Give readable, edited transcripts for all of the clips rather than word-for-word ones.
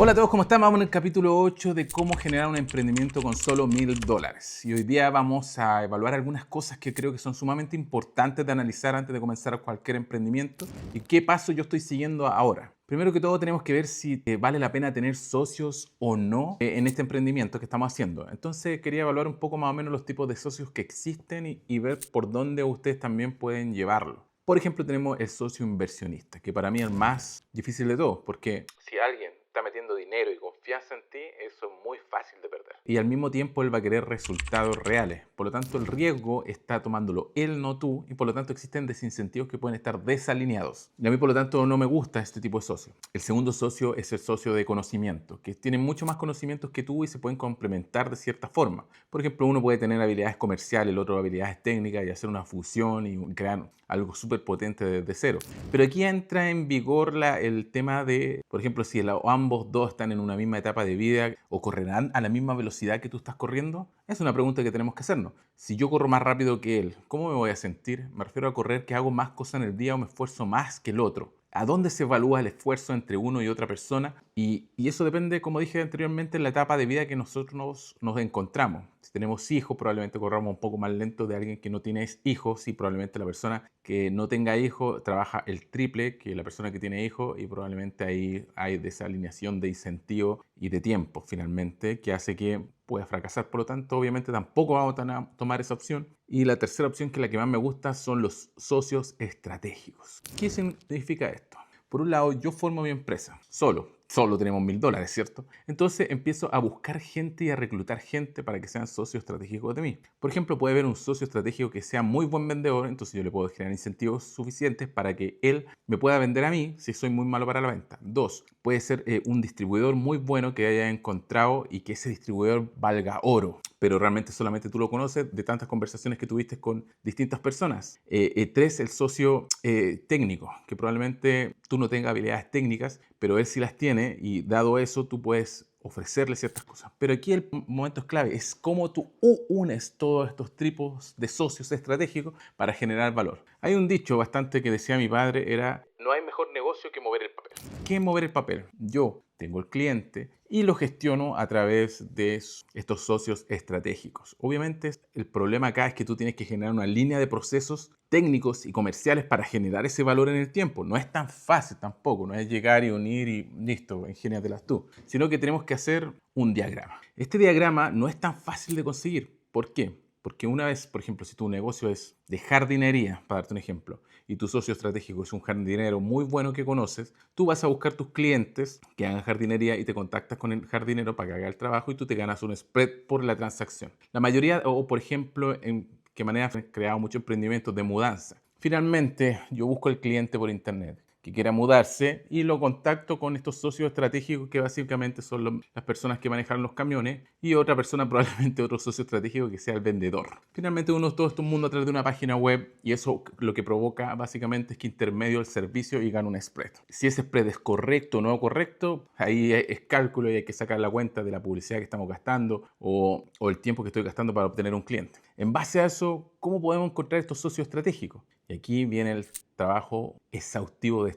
Hola a todos, ¿cómo están? Vamos en el capítulo 8 de cómo generar un emprendimiento con solo $1000. Y hoy día vamos a evaluar algunas cosas que creo que son sumamente importantes de analizar antes de comenzar cualquier emprendimiento y qué paso yo estoy siguiendo ahora. Primero que todo tenemos que ver si vale la pena tener socios o no en este emprendimiento que estamos haciendo. Entonces quería evaluar un poco más o menos los tipos de socios que existen y ver por dónde ustedes también pueden llevarlo. Por ejemplo, tenemos el socio inversionista, que para mí es el más difícil de todos, porque si alguien está metiendo dinero y confianza en ti, eso es muy fácil de perder. Y al mismo tiempo él va a querer resultados reales. Por lo tanto, el riesgo está tomándolo él, no tú, y por lo tanto existen desincentivos que pueden estar desalineados. Y a mí, por lo tanto, no me gusta este tipo de socio. El segundo socio es el socio de conocimiento, que tiene mucho más conocimientos que tú y se pueden complementar de cierta forma. Por ejemplo, uno puede tener habilidades comerciales, el otro habilidades técnicas y hacer una fusión y crear algo súper potente desde cero. Pero aquí entra en vigor el tema de, por ejemplo, si ambos dos están en una misma etapa de vida o correrán a la misma velocidad que tú estás corriendo. Es una pregunta que tenemos que hacernos. Si yo corro más rápido que él, ¿cómo me voy a sentir? Me refiero a correr que hago más cosas en el día o me esfuerzo más que el otro. ¿A dónde se evalúa el esfuerzo entre uno y otra persona? Y eso depende, como dije anteriormente, en la etapa de vida que nosotros nos encontramos. Si tenemos hijos, probablemente corramos un poco más lento de alguien que no tiene hijos y probablemente la persona que no tenga hijos trabaja el triple que la persona que tiene hijos y probablemente ahí hay desalineación de incentivo y de tiempo finalmente que hace que pueda fracasar. Por lo tanto, obviamente tampoco vamos a tomar esa opción. Y la tercera opción, que es la que más me gusta, son los socios estratégicos. ¿Qué significa esto? Por un lado, yo formo mi empresa solo tenemos $1000, ¿cierto? Entonces empiezo a buscar gente y a reclutar gente para que sean socios estratégicos de mí. Por ejemplo, puede haber un socio estratégico que sea muy buen vendedor, entonces yo le puedo generar incentivos suficientes para que él me pueda vender a mí si soy muy malo para la venta. Dos, puede ser un distribuidor muy bueno que haya encontrado y que ese distribuidor valga oro, pero realmente solamente tú lo conoces de tantas conversaciones que tuviste con distintas personas. Tres, el socio técnico, que probablemente tú no tengas habilidades técnicas, pero él sí las tiene y dado eso tú puedes ofrecerle ciertas cosas. Pero aquí el momento es clave, es cómo tú unes todos estos tipos de socios estratégicos para generar valor. Hay un dicho bastante que decía mi padre, era: no hay mejor negocio que mover el papel. ¿Qué es mover el papel? Yo tengo el cliente y lo gestiono a través de estos socios estratégicos. Obviamente el problema acá es que tú tienes que generar una línea de procesos técnicos y comerciales para generar ese valor en el tiempo. No es tan fácil tampoco, no es llegar y unir y listo, ingéniatelas tú, sino que tenemos que hacer un diagrama. Este diagrama no es tan fácil de conseguir. ¿Por qué? Porque una vez, por ejemplo, si tu negocio es de jardinería, para darte un ejemplo, y tu socio estratégico es un jardinero muy bueno que conoces, tú vas a buscar tus clientes que hagan jardinería y te contactas con el jardinero para que haga el trabajo y tú te ganas un spread por la transacción. La mayoría, o por ejemplo, en qué manera han creado muchos emprendimientos de mudanza. Finalmente, yo busco el cliente por internet que quiera mudarse y lo contacto con estos socios estratégicos que básicamente son las personas que manejan los camiones y otra persona, probablemente otro socio estratégico que sea el vendedor. Finalmente uno todo este mundo a través de una página web y eso lo que provoca básicamente es que intermedio el servicio y gana un spread. Si ese spread es correcto o no correcto, ahí es cálculo y hay que sacar la cuenta de la publicidad que estamos gastando o el tiempo que estoy gastando para obtener un cliente. En base a eso, ¿cómo podemos encontrar estos socios estratégicos? Y aquí viene el trabajo exhaustivo de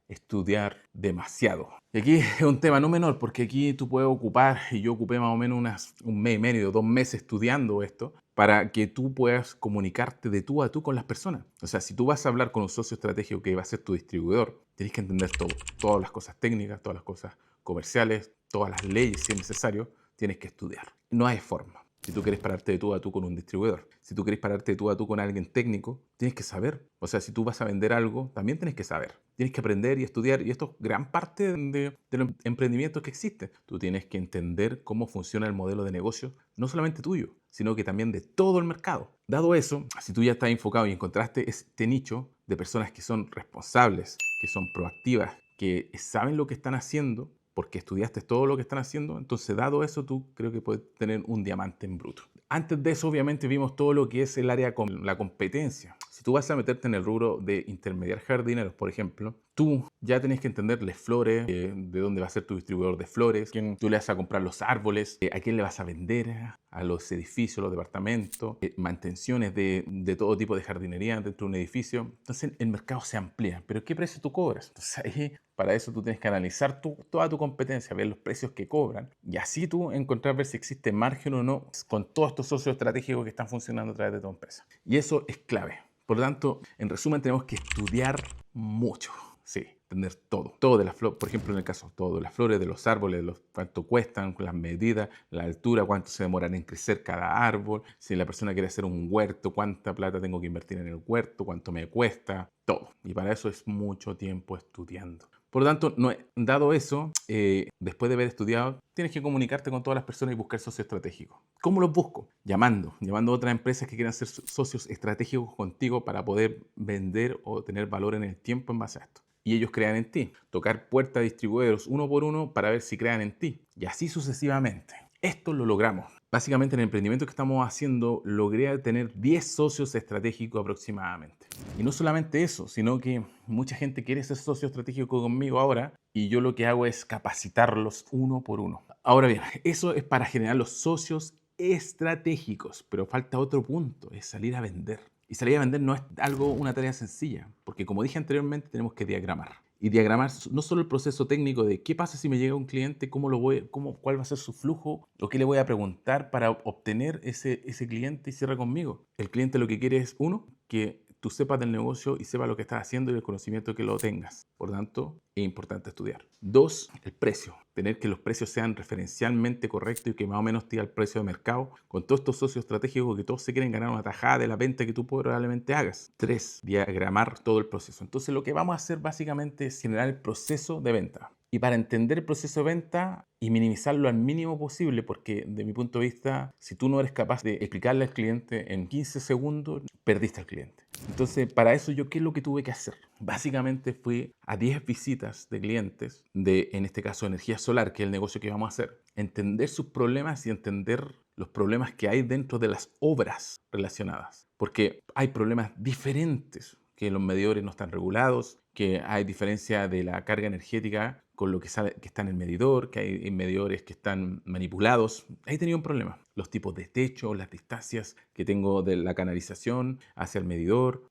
estudiar demasiado. Y aquí es un tema no menor, porque aquí tú puedes ocupar, y yo ocupé más o menos un mes y medio, 2 meses estudiando esto, para que tú puedas comunicarte de tú a tú con las personas. O sea, si tú vas a hablar con un socio estratégico que va a ser tu distribuidor, tienes que entender todo, todas las cosas técnicas, todas las cosas comerciales, todas las leyes si es necesario, tienes que estudiar. No hay forma. Si tú quieres pararte de tú a tú con un distribuidor, si tú quieres pararte de tú a tú con alguien técnico, tienes que saber. O sea, si tú vas a vender algo, también tienes que saber. Tienes que aprender y estudiar. Y esto es gran parte de los emprendimientos que existen. Tú tienes que entender cómo funciona el modelo de negocio, no solamente tuyo, sino que también de todo el mercado. Dado eso, si tú ya estás enfocado y encontraste este nicho de personas que son responsables, que son proactivas, que saben lo que están haciendo, porque estudiaste todo lo que están haciendo, entonces dado eso tú creo que puedes tener un diamante en bruto. Antes de eso obviamente vimos todo lo que es el área con la competencia. Si tú vas a meterte en el rubro de intermediar jardineros, por ejemplo, tú ya tenés que entender las flores, de dónde va a ser tu distribuidor de flores, quién tú le vas a comprar los árboles, a quién le vas a vender, a los edificios, los departamentos, mantenciones de todo tipo de jardinería dentro de un edificio. Entonces el mercado se amplía. ¿Pero qué precio tú cobras? Entonces ahí, para eso tú tienes que analizar toda tu competencia, ver los precios que cobran y así tú encontrar ver si existe margen o no con todos estos socios estratégicos que están funcionando a través de tu empresa. Y eso es clave. Por lo tanto, en resumen, tenemos que estudiar mucho. Sí, entender todo de las flores, por ejemplo, en el caso, todo de las flores, de los árboles, cuánto cuestan, las medidas, la altura, cuánto se demoran en crecer cada árbol, si la persona quiere hacer un huerto, cuánta plata tengo que invertir en el huerto, cuánto me cuesta, todo. Y para eso es mucho tiempo estudiando. Por lo tanto, dado eso, después de haber estudiado, tienes que comunicarte con todas las personas y buscar socios estratégicos. ¿Cómo los busco? Llamando a otras empresas que quieran ser socios estratégicos contigo para poder vender o tener valor en el tiempo en base a esto. Y ellos crean en ti. Tocar puertas a distribuidores uno por uno para ver si crean en ti. Y así sucesivamente. Esto lo logramos. Básicamente en el emprendimiento que estamos haciendo logré tener 10 socios estratégicos aproximadamente. Y no solamente eso, sino que mucha gente quiere ser socio estratégico conmigo ahora y yo lo que hago es capacitarlos uno por uno. Ahora bien, eso es para generar los socios estratégicos, pero falta otro punto, es salir a vender. Y salir a vender no es una tarea sencilla, porque como dije anteriormente, tenemos que diagramar. Y diagramar no solo el proceso técnico de qué pasa si me llega un cliente, cuál va a ser su flujo, o qué le voy a preguntar para obtener ese cliente y cierra conmigo. El cliente lo que quiere es, uno, que tú sepas del negocio y sepas lo que estás haciendo y el conocimiento que lo tengas. Por tanto, es importante estudiar. Dos, el precio. Tener que los precios sean referencialmente correctos y que más o menos te diga el precio de mercado con todos estos socios estratégicos que todos se quieren ganar una tajada de la venta que tú probablemente hagas. Tres, diagramar todo el proceso. Entonces lo que vamos a hacer básicamente es generar el proceso de venta. Y para entender el proceso de venta y minimizarlo al mínimo posible, porque de mi punto de vista, si tú no eres capaz de explicarle al cliente en 15 segundos, perdiste al cliente. Entonces, para eso yo, ¿qué es lo que tuve que hacer? Básicamente fui a 10 visitas de clientes en este caso, energía solar, que es el negocio que vamos a hacer. Entender sus problemas y entender los problemas que hay dentro de las obras relacionadas. Porque hay problemas diferentes, que los medidores no están regulados, que hay diferencia de la carga energética con lo que está en el medidor, que hay medidores que están manipulados. Ahí he tenido un problema. Los tipos de techo, las distancias que tengo de la canalización hacia el medidor,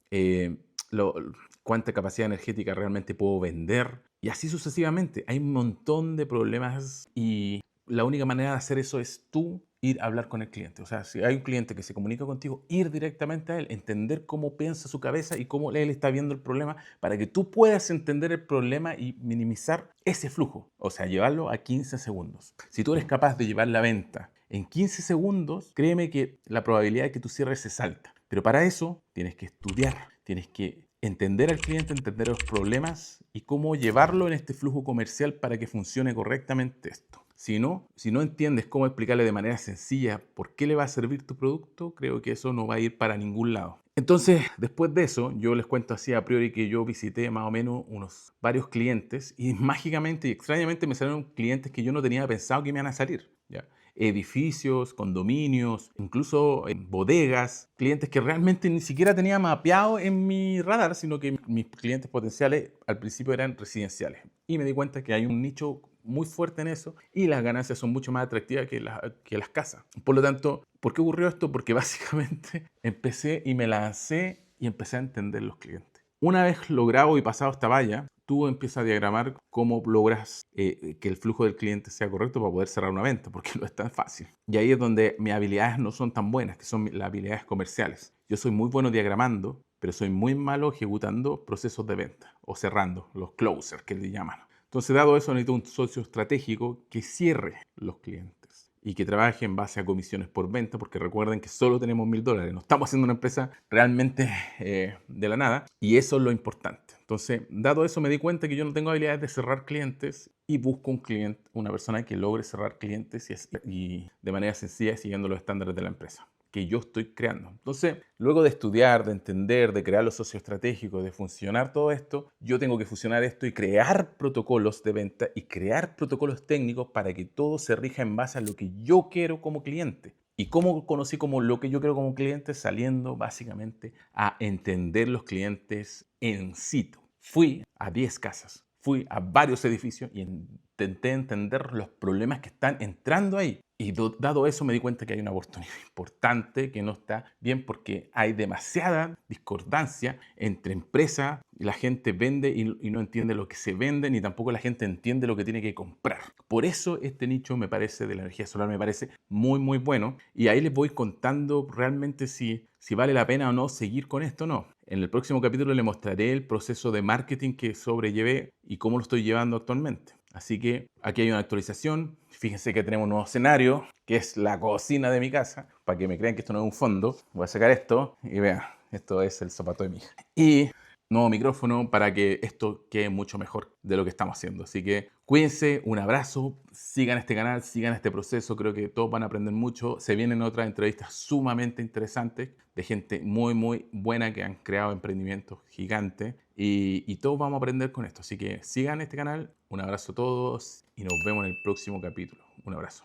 cuánta capacidad energética realmente puedo vender y así sucesivamente. Hay un montón de problemas y la única manera de hacer eso es tú ir a hablar con el cliente. O sea, si hay un cliente que se comunica contigo, ir directamente a él, entender cómo piensa su cabeza y cómo él está viendo el problema para que tú puedas entender el problema y minimizar ese flujo. O sea, llevarlo a 15 segundos. Si tú eres capaz de llevar la venta en 15 segundos, créeme que la probabilidad de que tú cierres es alta. Pero para eso tienes que estudiar, tienes que entender al cliente, entender los problemas y cómo llevarlo en este flujo comercial para que funcione correctamente esto. Si no entiendes cómo explicarle de manera sencilla por qué le va a servir tu producto, creo que eso no va a ir para ningún lado. Entonces, después de eso, yo les cuento así a priori que yo visité más o menos varios clientes y mágicamente y extrañamente me salieron clientes que yo no tenía pensado que me iban a salir. ¿Ya? Edificios, condominios, incluso en bodegas, clientes que realmente ni siquiera tenía mapeado en mi radar, sino que mis clientes potenciales al principio eran residenciales. Y me di cuenta que hay un nicho muy fuerte en eso y las ganancias son mucho más atractivas que las casas. Por lo tanto, ¿por qué ocurrió esto? Porque básicamente empecé y me lancé y empecé a entender los clientes. Una vez logrado y pasado esta valla, tú empiezas a diagramar cómo logras que el flujo del cliente sea correcto para poder cerrar una venta, porque no es tan fácil. Y ahí es donde mis habilidades no son tan buenas, que son las habilidades comerciales. Yo soy muy bueno diagramando, pero soy muy malo ejecutando procesos de venta o cerrando, los closers que le llaman. Entonces, dado eso, necesito un socio estratégico que cierre los clientes y que trabaje en base a comisiones por venta, porque recuerden que solo tenemos $1000, no estamos haciendo una empresa realmente de la nada, y eso es lo importante. Entonces, dado eso, me di cuenta que yo no tengo habilidades de cerrar clientes y busco un cliente, una persona que logre cerrar clientes y de manera sencilla siguiendo los estándares de la empresa que yo estoy creando. Entonces, luego de estudiar, de entender, de crear los socios estratégicos, de funcionar todo esto, yo tengo que fusionar esto y crear protocolos de venta y crear protocolos técnicos para que todo se rija en base a lo que yo quiero como cliente. ¿Y cómo conocí como lo que yo quiero como cliente? Saliendo básicamente a entender los clientes en situ, Fui a 10 casas, fui a varios edificios y intenté entender los problemas que están entrando ahí. Y dado eso me di cuenta que hay una oportunidad importante que no está bien porque hay demasiada discordancia entre empresas y la gente vende y no entiende lo que se vende, ni tampoco la gente entiende lo que tiene que comprar. Por eso este nicho me parece, de la energía solar, me parece muy, muy bueno. Y ahí les voy contando realmente si vale la pena o no seguir con esto o no. En el próximo capítulo les mostraré el proceso de marketing que sobrellevé y cómo lo estoy llevando actualmente. Así que aquí hay una actualización. Fíjense que tenemos un nuevo escenario, que es la cocina de mi casa. Para que me crean que esto no es un fondo, voy a sacar esto y vean, esto es el zapato de mi hija. Y nuevo micrófono para que esto quede mucho mejor de lo que estamos haciendo. Así que cuídense, un abrazo, sigan este canal, sigan este proceso, creo que todos van a aprender mucho. Se vienen otras entrevistas sumamente interesantes de gente muy, muy buena que han creado emprendimientos gigantes y todos vamos a aprender con esto. Así que sigan este canal, un abrazo a todos y nos vemos en el próximo capítulo. Un abrazo.